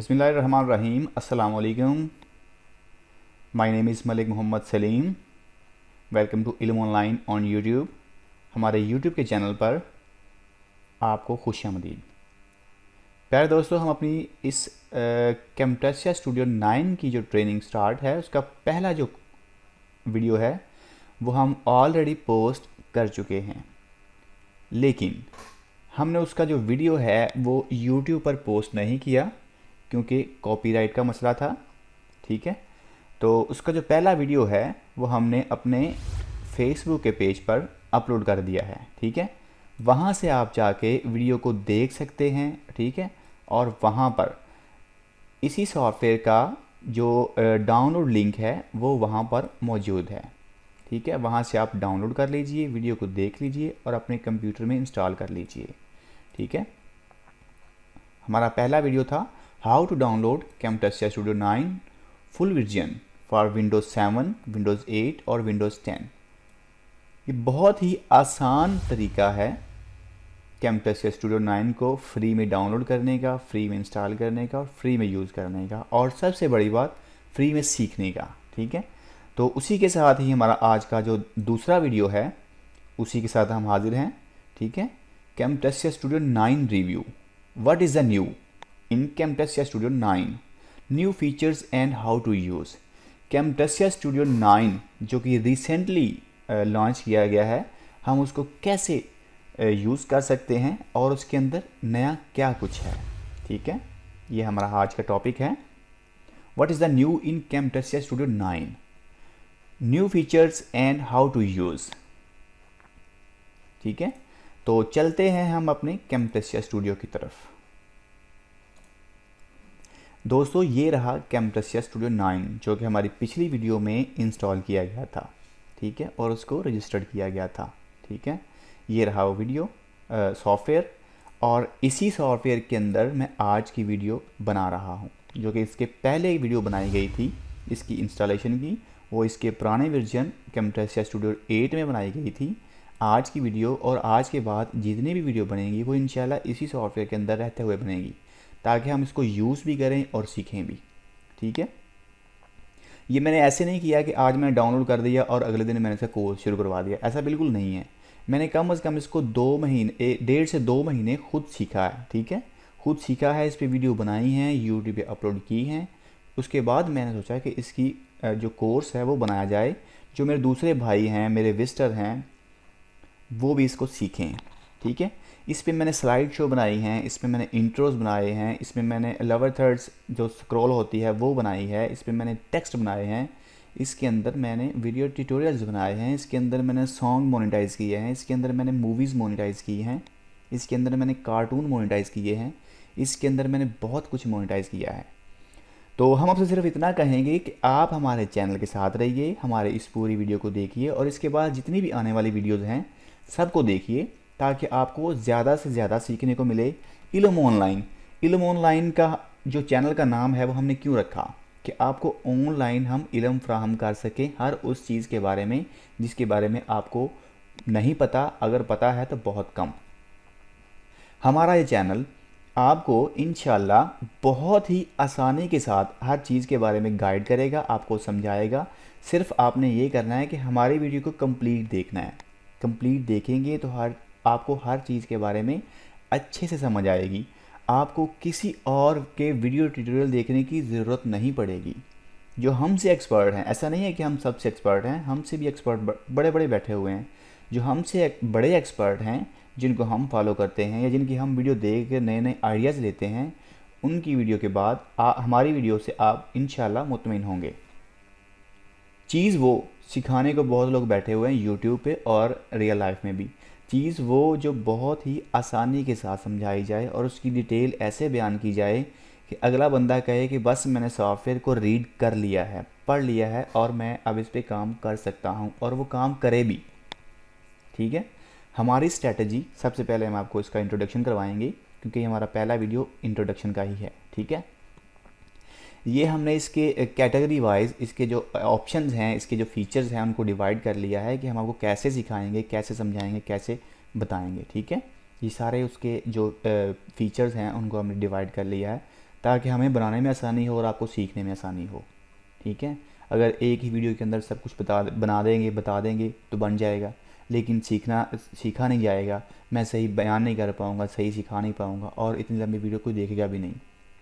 बिस्मिल्लाहिर्रहमानिर्रहीम। अस्सलाम वालेकुम। My name is Malik Mohammad Salim. Welcome to Ilm online on YouTube. हमारे यूट्यूब के चैनल पर आपको खुशामदीद। प्यारे दोस्तों, हम अपनी इस कैम्टेसिया स्टूडियो 9 की जो ट्रेनिंग स्टार्ट है उसका पहला जो वीडियो है वो हम ऑलरेडी पोस्ट कर चुके हैं, लेकिन हमने उसका जो वीडियो है वो यूट्यूब पर पोस्ट नहीं किया क्योंकि कॉपीराइट का मसला था। ठीक है, तो उसका जो पहला वीडियो है वो हमने अपने फेसबुक के पेज पर अपलोड कर दिया है। ठीक है, वहाँ से आप जाके वीडियो को देख सकते हैं। ठीक है, और वहाँ पर इसी सॉफ्टवेयर का जो डाउनलोड लिंक है वो वहाँ पर मौजूद है। ठीक है, वहाँ से आप डाउनलोड कर लीजिए, वीडियो को देख लीजिए और अपने कंप्यूटर में इंस्टॉल कर लीजिए। ठीक है, हमारा पहला वीडियो था how to download Camtasia studio 9 full version for Windows 7, Windows 8 और विंडोज़ 10। ये बहुत ही आसान तरीका है कैम्टेसिया स्टूडियो 9 को फ्री में डाउनलोड करने का, फ्री में इंस्टॉल करने का और फ्री में यूज़ करने का, और सबसे बड़ी बात फ्री में सीखने का। ठीक है, तो उसी के साथ ही हमारा आज का जो दूसरा वीडियो है उसी के साथ हम हाजिर हैं। ठीक है, Camtasia studio 9 review. What is the new in Camtasia studio 9, new features and how to use. Camtasia studio 9 जो कि रिसेंटली लॉन्च किया गया है, हम उसको कैसे यूज़ कर सकते हैं और उसके अंदर नया क्या कुछ है। ठीक है, ये हमारा आज का टॉपिक है। What is the new in Camtasia studio 9, new features and how to use. ठीक है, तो चलते हैं हम अपने कैम्टेसिया स्टूडियो की तरफ। दोस्तों, ये रहा कैम्टेसिया स्टूडियो 9 जो कि हमारी पिछली वीडियो में इंस्टॉल किया गया था। ठीक है, और उसको रजिस्टर्ड किया गया था। ठीक है, ये रहा वो वीडियो सॉफ्टवेयर, और इसी सॉफ्टवेयर के अंदर मैं आज की वीडियो बना रहा हूँ, जो कि इसके पहले वीडियो बनाई गई थी इसकी इंस्टॉलेशन की, वो इसके पुराने वर्जन कैम्टेसिया स्टूडियो 8 में बनाई गई थी। आज की वीडियो और आज के बाद जितनी भी वीडियो बनेंगी वो इंशाल्लाह इसी सॉफ्टवेयर के अंदर रहते हुए बनेगी, ताकि हम इसको यूज़ भी करें और सीखें भी। ठीक है, ये मैंने ऐसे नहीं किया कि आज मैंने डाउनलोड कर दिया और अगले दिन मैंने इसका कोर्स शुरू करवा दिया, ऐसा बिल्कुल नहीं है। मैंने कम से कम इसको 2 महीने, 1.5 से 2 महीने खुद सीखा है। ठीक है, खुद सीखा है, इस पर वीडियो बनाई हैं, यूट्यूब पे अपलोड की हैं। उसके बाद मैंने सोचा कि इसकी जो कोर्स है वो बनाया जाए, जो मेरे दूसरे भाई हैं, मेरे विजिटर हैं, वो भी इसको सीखें। ठीक है, इस पे मैंने स्लाइड शो बनाई हैं, इसमें मैंने इंट्रोज बनाए हैं, इसमें मैंने लोअर थर्ड्स जो स्क्रॉल होती है वो बनाई है, इस पर मैंने टेक्स्ट बनाए हैं, इसके अंदर मैंने वीडियो ट्यूटोरियल्स बनाए हैं, इसके अंदर मैंने सॉन्ग मोनेटाइज़ किए हैं, इसके अंदर मैंने मूवीज़ मोनेटाइज़ की हैं, इसके अंदर मैंने कार्टून मोनेटाइज़ किए हैं, इसके अंदर मैंने बहुत कुछ मोनेटाइज़ किया है। तो हम आपसे सिर्फ इतना कहेंगे कि आप हमारे चैनल के साथ रहिए, हमारे इस पूरी वीडियो को देखिए और इसके बाद जितनी भी आने वाली वीडियोज़ हैं सबको देखिए, ताकि आपको ज़्यादा से ज़्यादा सीखने को मिले। इल्म ऑनलाइन, इल्म ऑनलाइन का जो चैनल का नाम है वो हमने क्यों रखा कि आपको ऑनलाइन हम इल्म फ्राहम कर सकें हर उस चीज़ के बारे में जिसके बारे में आपको नहीं पता, अगर पता है तो बहुत कम। हमारा ये चैनल आपको इंशाल्लाह बहुत ही आसानी के साथ हर चीज़ के बारे में गाइड करेगा, आपको समझाएगा। सिर्फ आपने ये करना है कि हमारी वीडियो को कंप्लीट देखना है। कंप्लीट देखेंगे तो आपको हर चीज़ के बारे में अच्छे से समझ आएगी। आपको किसी और के वीडियो ट्यूटोरियल देखने की ज़रूरत नहीं पड़ेगी। जो हमसे एक्सपर्ट हैं, ऐसा नहीं है कि हम सबसे एक्सपर्ट हैं, हमसे भी एक्सपर्ट बड़े बड़े बैठे हुए हैं। जो हमसे बड़े एक्सपर्ट हैं, जिनको हम फॉलो करते हैं या जिनकी हम वीडियो देख के नए नए आइडियाज़ लेते हैं, उनकी वीडियो के बाद हमारी वीडियो से आप इंशाल्लाह मुतमिन होंगे। चीज़ वो सिखाने को बहुत लोग बैठे हुए हैं यूट्यूब पे और रियल लाइफ में भी। चीज़ वो जो बहुत ही आसानी के साथ समझाई जाए और उसकी डिटेल ऐसे बयान की जाए कि अगला बंदा कहे कि बस मैंने सॉफ्टवेयर को रीड कर लिया है, पढ़ लिया है और मैं अब इस पर काम कर सकता हूँ, और वो काम करे भी। ठीक है, हमारी स्ट्रेटजी, सबसे पहले हम आपको इसका इंट्रोडक्शन करवाएंगे क्योंकि हमारा पहला वीडियो इंट्रोडक्शन का ही है। ठीक है, ये हमने इसके कैटेगरी वाइज इसके जो ऑप्शंस हैं, इसके जो फीचर्स हैं उनको डिवाइड कर लिया है कि हम आपको कैसे सिखाएंगे, कैसे समझाएंगे, कैसे बताएंगे। ठीक है, ये सारे उसके जो फीचर्स हैं उनको हमने डिवाइड कर लिया है ताकि हमें बनाने में आसानी हो और आपको सीखने में आसानी हो। ठीक है, अगर एक ही वीडियो के अंदर सब कुछ बना देंगे, बता देंगे तो बन जाएगा, लेकिन सीखा नहीं जाएगा, मैं सही बयान नहीं कर पाऊँगा, सही सिखा नहीं पाऊँगा, और इतनी लंबी वीडियो कोई देखेगा भी नहीं।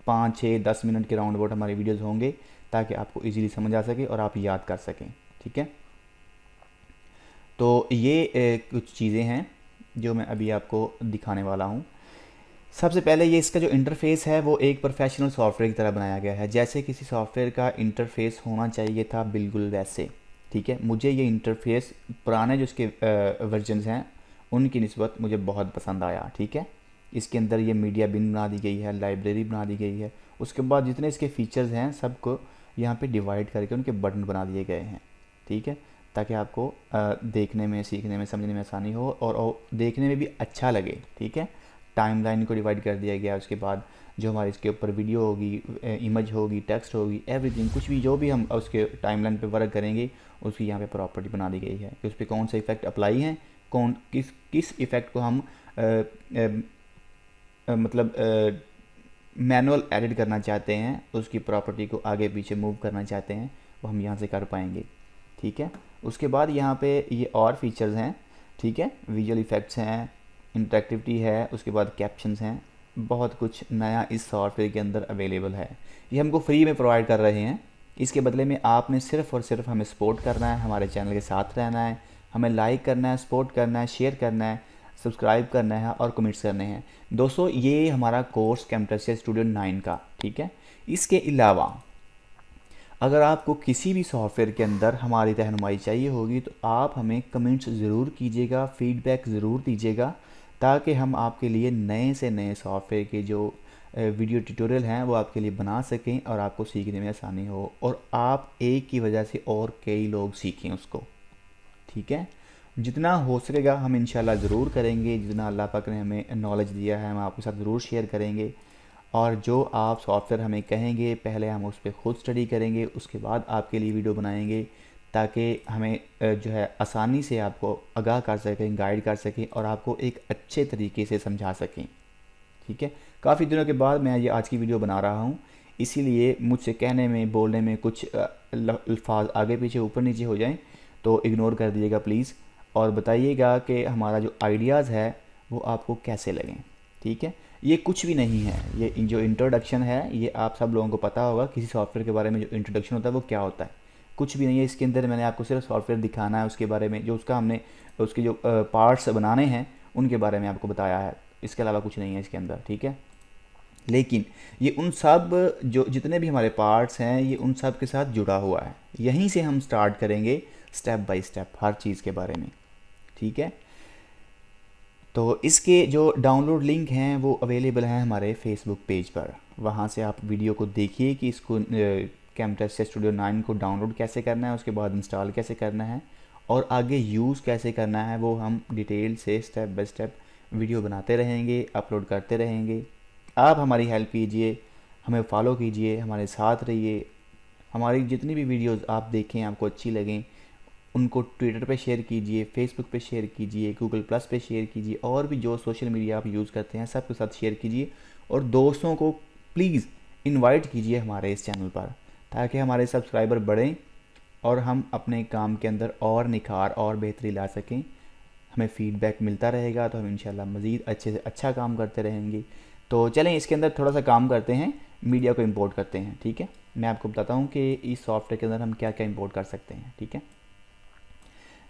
5, 6, 10 मिनट के राउंड अबाउट हमारे वीडियोज़ होंगे ताकि आपको ईज़िली समझ आ सके और आप याद कर सकें। ठीक है, तो ये कुछ चीज़ें हैं जो मैं अभी आपको दिखाने वाला हूँ। सबसे पहले ये इसका जो इंटरफेस है वो एक प्रोफेशनल सॉफ्टवेयर की तरह बनाया गया है, जैसे किसी सॉफ्टवेयर का इंटरफेस होना चाहिए था, बिल्कुल वैसे। ठीक है, मुझे ये इंटरफेस पुराने जो इसके वर्जन्स हैं उनकी निस्बत मुझे बहुत पसंद आया। ठीक है, इसके अंदर ये मीडिया बिन बना दी गई है, लाइब्रेरी बना दी गई है, उसके बाद जितने इसके फीचर्स हैं सबको यहाँ पे डिवाइड करके उनके बटन बना दिए गए हैं। ठीक है, ताकि आपको देखने में, सीखने में, समझने में आसानी हो और देखने में भी अच्छा लगे। ठीक है, टाइमलाइन को डिवाइड कर दिया गया, उसके बाद जो हमारे इसके ऊपर वीडियो होगी, इमेज होगी, टेक्स्ट होगी, एवरीथिंग, कुछ भी जो भी हम उसके टाइमलाइन पे वर्क करेंगे उसकी यहाँ पे प्रॉपर्टी बना दी गई है कि उस पर कौन सा इफेक्ट अप्लाई है, कौन किस इफ़ेक्ट को हम मतलब मैनुअल एडिट करना चाहते हैं, उसकी प्रॉपर्टी को आगे पीछे मूव करना चाहते हैं, वो हम यहाँ से कर पाएंगे। ठीक है, उसके बाद यहाँ पे ये और फीचर्स हैं। ठीक है, विजुअल इफ़ेक्ट्स हैं, इंटरेक्टिविटी है, उसके बाद कैप्शंस हैं, बहुत कुछ नया इस सॉफ्टवेयर के अंदर अवेलेबल है। ये हमको फ्री में प्रोवाइड कर रहे हैं, इसके बदले में आपने सिर्फ़ और सिर्फ हमें सपोर्ट करना है, हमारे चैनल के साथ रहना है, हमें लाइक करना है, सपोर्ट करना है, शेयर करना है, सब्सक्राइब करना है और कमेंट्स करने हैं। दोस्तों, ये हमारा कोर्स कैम्टासिया स्टूडियो 9 का। ठीक है, इसके अलावा अगर आपको किसी भी सॉफ्टवेयर के अंदर हमारी रहनुमाई चाहिए होगी तो आप हमें कमेंट्स ज़रूर कीजिएगा, फीडबैक ज़रूर दीजिएगा, ताकि हम आपके लिए नए से नए सॉफ्टवेयर के जो वीडियो ट्यूटोरियल हैं वो आपके लिए बना सकें और आपको सीखने में आसानी हो और आप एक की वजह से और कई लोग सीखें उसको। ठीक है, जितना हो सकेगा हम इंशाल्लाह ज़रूर करेंगे, जितना अल्लाह पाक ने हमें नॉलेज दिया है हम आपके साथ ज़रूर शेयर करेंगे। और जो आप सॉफ्टवेयर हमें कहेंगे पहले हम उस पर खुद स्टडी करेंगे, उसके बाद आपके लिए वीडियो बनाएंगे, ताकि हमें जो है आसानी से आपको आगाह कर सकें, गाइड कर सकें और आपको एक अच्छे तरीके से समझा सकें। ठीक है, काफ़ी दिनों के बाद मैं ये आज की वीडियो बना रहा हूँ, इसीलिए मुझसे कहने में, बोलने में कुछ अल्फाज आगे पीछे, ऊपर नीचे हो जाएं तो इग्नोर कर दीजिएगा प्लीज़, और बताइएगा कि हमारा जो आइडियाज़ है वो आपको कैसे लगें। ठीक है, ये कुछ भी नहीं है, ये जो इंट्रोडक्शन है ये आप सब लोगों को पता होगा, किसी सॉफ्टवेयर के बारे में जो इंट्रोडक्शन होता है वो क्या होता है, कुछ भी नहीं है। इसके अंदर मैंने आपको सिर्फ सॉफ्टवेयर दिखाना है, उसके बारे में जो उसके जो पार्ट्स बनाने हैं उनके बारे में आपको बताया है, इसके अलावा कुछ नहीं है इसके अंदर। ठीक है, लेकिन ये उन सब जो जितने भी हमारे पार्ट्स हैं ये उन सब के साथ जुड़ा हुआ है, यहीं से हम स्टार्ट करेंगे स्टेप बाय स्टेप हर चीज़ के बारे में। ठीक है, तो इसके जो डाउनलोड लिंक हैं वो अवेलेबल हैं हमारे फेसबुक पेज पर, वहाँ से आप वीडियो को देखिए कि इसको कैम्टासिया स्टूडियो 9 को डाउनलोड कैसे करना है, उसके बाद इंस्टॉल कैसे करना है और आगे यूज़ कैसे करना है, वो हम डिटेल से स्टेप बाय स्टेप वीडियो बनाते रहेंगे, अपलोड करते रहेंगे। आप हमारी हेल्प कीजिए, हमें फॉलो कीजिए, हमारे साथ रहिए, हमारी जितनी भी वीडियोज़ आप देखें आपको अच्छी लगें उनको ट्विटर पे शेयर कीजिए, फेसबुक पे शेयर कीजिए, गूगल प्लस पे शेयर कीजिए, और भी जो सोशल मीडिया आप यूज़ करते हैं सबके साथ शेयर कीजिए, और दोस्तों को प्लीज़ इनवाइट कीजिए हमारे इस चैनल पर, ताकि हमारे सब्सक्राइबर बढ़ें और हम अपने काम के अंदर और निखार और बेहतरी ला सकें। हमें फ़ीडबैक मिलता रहेगा तो हम इंशाल्लाह मज़ीद अच्छे से अच्छा काम करते रहेंगे। तो चलें इसके अंदर थोड़ा सा काम करते हैं, मीडिया को इंपोर्ट करते हैं। ठीक है, मैं आपको बताता हूँ कि इस सॉफ्टवेयर के अंदर हम क्या क्या इंपोर्ट कर सकते हैं। ठीक है,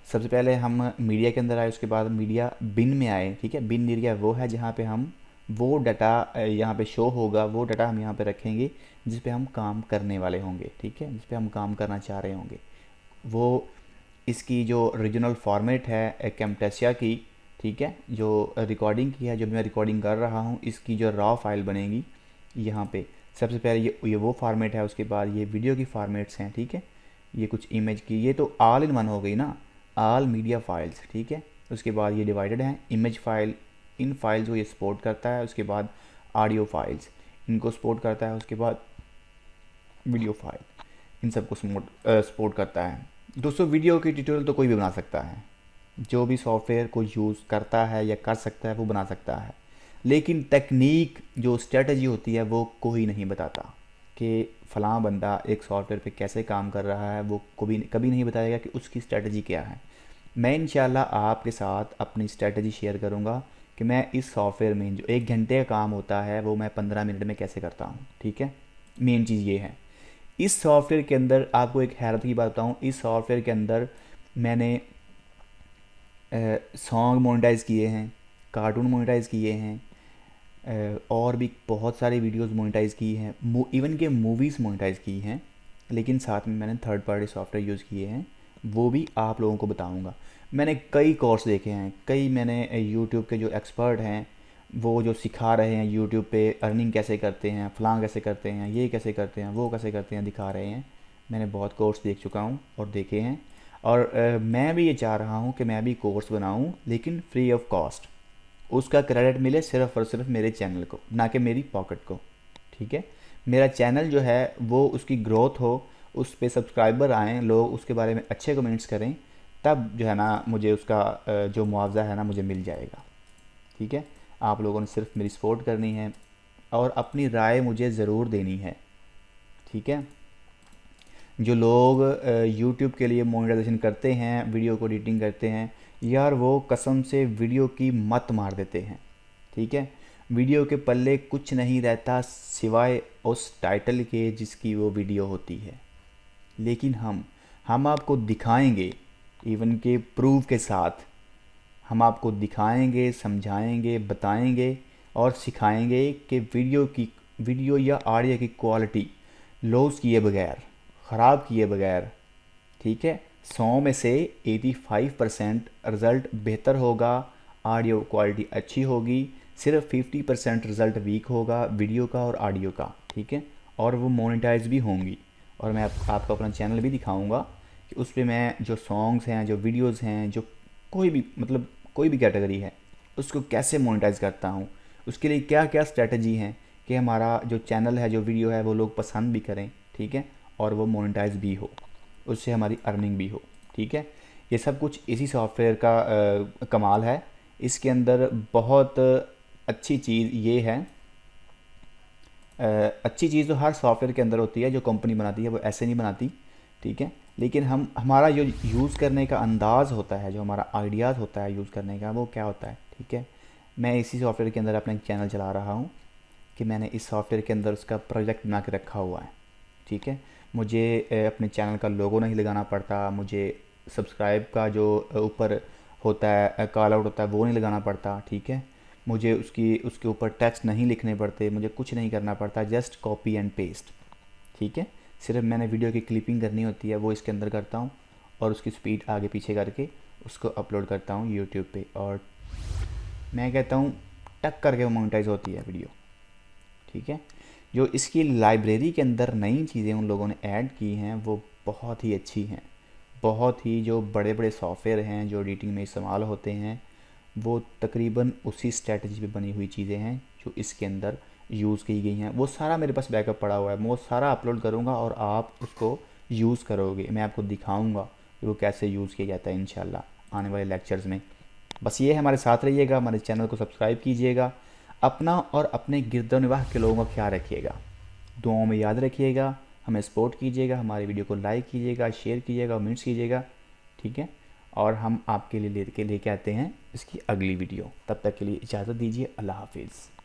सबसे पहले हम मीडिया के अंदर आए, उसके बाद मीडिया बिन में आए। ठीक है, बिन एरिया वो है जहाँ पे हम वो डाटा यहाँ पे शो होगा, वो डाटा हम यहाँ पे रखेंगे जिस पे हम काम करने वाले होंगे। ठीक है, जिस पे हम काम करना चाह रहे होंगे, वो इसकी जो रीजनल फॉर्मेट है कैम्टासिया की, ठीक है, जो रिकॉर्डिंग की है, जो मैं रिकॉर्डिंग कर रहा हूँ, इसकी जो रॉ फाइल बनेगी यहाँ पे सबसे पहले ये वो फॉर्मेट है, उसके बाद ये वीडियो की फॉर्मेट्स हैं। ठीक है, ये कुछ इमेज की, ये तो ऑल इन वन हो गई ना, ऑल मीडिया फाइल्स। ठीक है, उसके बाद ये डिवाइडेड हैं, इमेज फाइल, इन फाइल्स को ये सपोर्ट करता है, उसके बाद ऑडियो फाइल्स इनको सपोर्ट करता है, उसके बाद वीडियो फाइल इन सबको सपोर्ट करता है। दोस्तों, वीडियो की ट्यूटोरियल तो कोई भी बना सकता है, जो भी सॉफ्टवेयर को यूज़ करता है या कर सकता है वो बना सकता है। लेकिन टेक्निक जो स्ट्रेटजी होती है वो कोई नहीं बताता कि फ़लाँ बंदा एक सॉफ्टवेयर पे कैसे काम कर रहा है, वो कभी नहीं बताएगा कि उसकी स्ट्रेटजी क्या है। मैं इंशाल्लाह आपके साथ अपनी स्ट्रेटजी शेयर करूँगा कि मैं इस सॉफ्टवेयर में जो 1 घंटे का काम होता है वो मैं 15 मिनट में कैसे करता हूँ। ठीक है, मेन चीज़ ये है। इस सॉफ्टवेयर के अंदर आपको एक हैरत की बात बताऊँ, इस सॉफ्टवेयर के अंदर मैंने सॉन्ग मोनेटाइज़ किए हैं, कार्टून मोनेटाइज़ किए हैं, और भी बहुत सारी वीडियोस मोनेटाइज़ की हैं, इवन के मूवीज़ मोनेटाइज़ की हैं। लेकिन साथ में मैंने थर्ड पार्टी सॉफ्टवेयर यूज़ किए हैं, वो भी आप लोगों को बताऊंगा। मैंने कई कोर्स देखे हैं, कई मैंने यूट्यूब के जो एक्सपर्ट हैं वो जो सिखा रहे हैं यूट्यूब पे अर्निंग कैसे करते हैं, फलां कैसे करते हैं, ये कैसे करते हैं, वो कैसे करते हैं, दिखा रहे हैं। मैंने बहुत कोर्स देख चुका हूँ और देखे हैं, और मैं भी ये चाह रहा हूँ कि मैं भी कोर्स बनाऊँ, लेकिन फ्री ऑफ कॉस्ट। उसका क्रेडिट मिले सिर्फ और सिर्फ मेरे चैनल को, ना कि मेरी पॉकेट को। ठीक है, मेरा चैनल जो है वो उसकी ग्रोथ हो, उस पर सब्सक्राइबर आएँ, लोग उसके बारे में अच्छे कमेंट्स करें, तब जो है ना मुझे उसका जो मुआवजा है ना मुझे मिल जाएगा। ठीक है, आप लोगों ने सिर्फ मेरी सपोर्ट करनी है और अपनी राय मुझे ज़रूर देनी है। ठीक है, जो लोग यूट्यूब के लिए मोनेटाइजेशन करते हैं, वीडियो को एडिटिंग करते हैं, यार वो कसम से वीडियो की मत मार देते हैं। ठीक है, वीडियो के पल्ले कुछ नहीं रहता सिवाय उस टाइटल के जिसकी वो वीडियो होती है। लेकिन हम आपको दिखाएंगे, इवन के प्रूफ के साथ हम आपको दिखाएंगे, समझाएंगे, बताएंगे और सिखाएंगे कि वीडियो या ऑडियो की क्वालिटी लॉस किए बगैर, ख़राब किए बगैर, ठीक है, 100 में से 85% रिज़ल्ट बेहतर होगा, ऑडियो क्वालिटी अच्छी होगी, सिर्फ 50% रिज़ल्ट वीक होगा वीडियो का और ऑडियो का। ठीक है, और वो मोनेटाइज भी होंगी। और मैं आपको अपना चैनल भी दिखाऊंगा कि उस पर मैं जो सॉन्ग्स हैं, जो वीडियोस हैं, जो कोई भी मतलब कोई भी कैटेगरी है, उसको कैसे मोनेटाइज करता हूँ, उसके लिए क्या क्या स्ट्रेटजी हैं कि हमारा जो चैनल है, जो वीडियो है, वो लोग पसंद भी करें। ठीक है, और वो मोनेटाइज भी हो, उससे हमारी अर्निंग भी हो। ठीक है, ये सब कुछ इसी सॉफ्टवेयर का कमाल है। इसके अंदर बहुत अच्छी चीज़ ये है, अच्छी चीज़ तो हर सॉफ्टवेयर के अंदर होती है, जो कंपनी बनाती है वो ऐसे नहीं बनाती। ठीक है, लेकिन हमारा जो यूज़ करने का अंदाज़ होता है, जो हमारा आइडियाज़ होता है यूज़ करने का, वो क्या होता है। ठीक है, मैं इसी सॉफ्टवेयर के अंदर अपना चैनल चला रहा हूँ कि मैंने इस सॉफ्टवेयर के अंदर उसका प्रोजेक्ट बना के रखा हुआ है। ठीक है, मुझे अपने चैनल का लोगो नहीं लगाना पड़ता, मुझे सब्सक्राइब का जो ऊपर होता है कॉल आउट होता है वो नहीं लगाना पड़ता। ठीक है, मुझे उसके ऊपर टेक्स्ट नहीं लिखने पड़ते, मुझे कुछ नहीं करना पड़ता, जस्ट कॉपी एंड पेस्ट। ठीक है, सिर्फ मैंने वीडियो की क्लिपिंग करनी होती है, वो इसके अंदर करता हूँ और उसकी स्पीड आगे पीछे करके उसको अपलोड करता हूँ यूट्यूब पे, और मैं कहता हूँ टक करके वो मोनेटाइज होती है वीडियो। ठीक है, जो इसकी लाइब्रेरी के अंदर नई चीज़ें उन लोगों ने ऐड की हैं वो बहुत ही अच्छी हैं। बहुत ही जो बड़े बड़े सॉफ्टवेयर हैं जो एडिटिंग में इस्तेमाल होते हैं, वो तकरीबन उसी स्ट्रेटजी पे बनी हुई चीज़ें हैं जो इसके अंदर यूज़ की गई हैं। वो सारा मेरे पास बैकअप पड़ा हुआ है, मैं वो सारा अपलोड करूँगा और आप उसको यूज़ करोगे। मैं आपको दिखाऊँगा कि वो कैसे यूज़ किया जाता है इंशाल्लाह आने वाले लेक्चर्स में। बस ये है, हमारे साथ रहिएगा, हमारे चैनल को सब्सक्राइब कीजिएगा, अपना और अपने गिरदोनवाह के लोगों का ख्याल रखिएगा, दुआओं में याद रखिएगा, हमें सपोर्ट कीजिएगा, हमारी वीडियो को लाइक कीजिएगा, शेयर कीजिएगा, कमेंट्स कीजिएगा। ठीक है, और हम आपके लिए लेके आते हैं इसकी अगली वीडियो। तब तक के लिए इजाज़त दीजिए, अल्लाह हाफिज़।